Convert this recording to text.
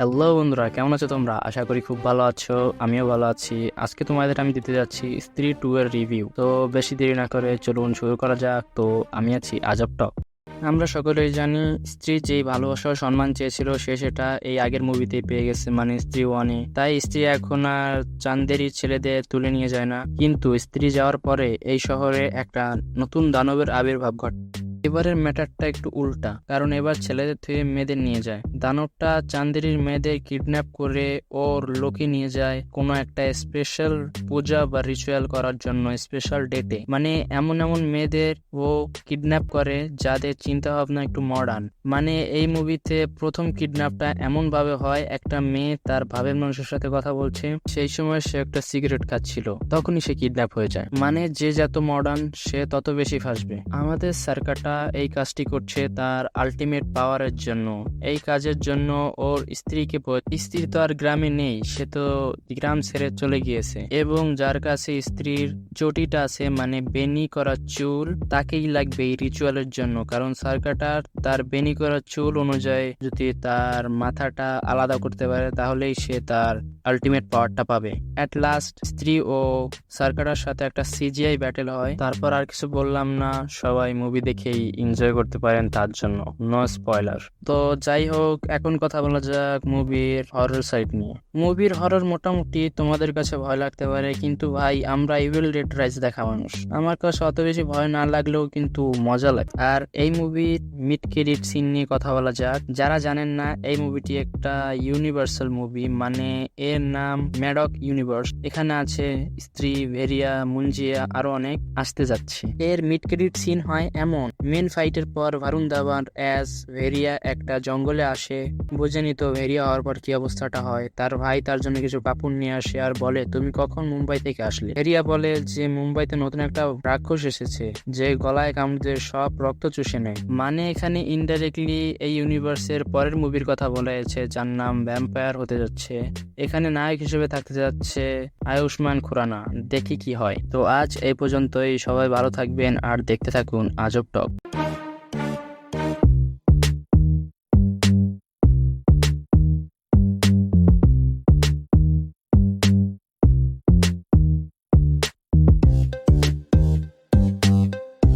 Hello বন্ধুরা, কেমন আছো তোমরা? আশা করি খুব ভালো আছো। আমিও ভালো আছি। আজকে তোমাদের আমি দিতে যাচ্ছি স্ত্রী 2 এর রিভিউ। তো বেশি দেরি না করে চলুন শুরু করা যাক। তো আমি আছি আজব টক। আমরা সকলেই জানি স্ত্রী যেই ভালোবাসা ও সম্মান চেয়েছিল সে সেটা এই আগের মুভিতেই পেয়ে গেছে, মানে স্ত্রী 1-এ। তাই স্ত্রী এখন আর চান্দেরই ছেলেদের তুলে নিয়ে যায় না, কিন্তু স্ত্রী যাওয়ার পরে এই শহরে একটা নতুন দানবের আবির্ভাব ঘটে। এবারের ম্যাটারটা একটু উল্টা, কারণ এবার ছেলেদের থেকে মেয়েদের নিয়ে যায়। দানবটা চান্দেরির মেয়েদের কিডন্যাপ করে ওর লোকে নিয়ে যায় কোনো একটা স্পেশাল পূজা বা রিচুয়াল করার জন্য, স্পেশাল ডেটে। মানে এমন এমন মেয়েদের ও কিডন্যাপ করে যাদের চিন্তা ভাবনা একটু মডার্ন। মানে এই মুভিতে প্রথম কিডন্যাপটা এমন ভাবে হয়, একটা মেয়ে তার ভাবের মানুষের সাথে কথা বলছে, সেই সময় সে একটা সিগারেট খাচ্ছিল, তখনই সে কিডন্যাপ হয়ে যায়। মানে যে যত মডার্ন সে তত বেশি ফাঁসবে। আমাদের সরকারটা এই কাজটি করছে তার আলটিমেট পাওয়ারের জন্য। এই কাজের জন্য ওর স্ত্রীকে স্ত্রী তো আর গ্রামে নেই, সে তো গ্রাম ছেড়ে চলে গিয়েছে, এবং যার কাছে স্ত্রীর চটিটা আছে, মানে বেনি করা চুল, তাকেই লাগবে এই রিচুয়ালের জন্য। কারণ সরকারটা তার বেনি করা চুল অনুযায়ী যদি তার মাথাটা আলাদা করতে পারে তাহলেই সে তার আলটিমেট পাওয়ারটা পাবে। এট লাস্ট স্ত্রী ও সরকারের সাথে একটা সিজিআই ব্যাটেল হয়। তারপর আর কিছু বললাম না, সবাই মুভি দেখেই এনজয় করতে পারেন, তার জন্য নো স্পয়লার। তো যাই হোক, এখন কথা বলা যাক মুভির হরর সাইড নিয়ে। মুভির হরর মোটামুটি তোমাদের কাছে ভয় লাগতে পারে, কিন্তু ভাই আমরা ইভিল ডেড রাইজ দেখা মানুষ, আমার কাছে অত বেশি ভয় না লাগলেও কিন্তু মজা লাগে। আর এই মুভির মিড ক্রেডিট সিন নিয়ে কথা বলা যাক। যারা জানেন না, এই মুভিটি একটা ইউনিভার্সাল মুভি, মানে এর নাম ম্যাডক ইউনিভার্স। এখানে আছে স্ত্রী, ভেরিয়া, মুঞ্জিয়া, আরো অনেক আসতে যাচ্ছে। এর মিড ক্রেডিট সিন হয় এমন, মেন ফাইটের পর ভারুন ধাওয়ান অ্যাজ ভেরিয়া একটা জঙ্গলে আসে। বুঝেনি তো ভেরিয়া হওয়ার পর কি অবস্থাটা হয়। তার ভাই তার জন্য কিছু কাপড় নিয়ে আসে আর বলে, তুমি কখন মুম্বাই থেকে আসলে? ভেরিয়া বলে যে মুম্বাইতে নতুন একটা রাক্ষস এসেছে যে গলায় কামড়ে সব রক্ত চুষে নেয়। মানে এখানে ইনডাইরেক্টলি এই ইউনিভার্সের পরের মুভির কথা বলা হয়েছে, যার নাম ভ্যাম্পায়ার হতে যাচ্ছে। এখানে নায়ক হিসেবে থাকতে যাচ্ছে আয়ুষ্মান খুরানা। দেখি কি হয়। তো আজ এই পর্যন্তই, সবাই ভালো থাকবেন আর দেখতে থাকুন আজব টক।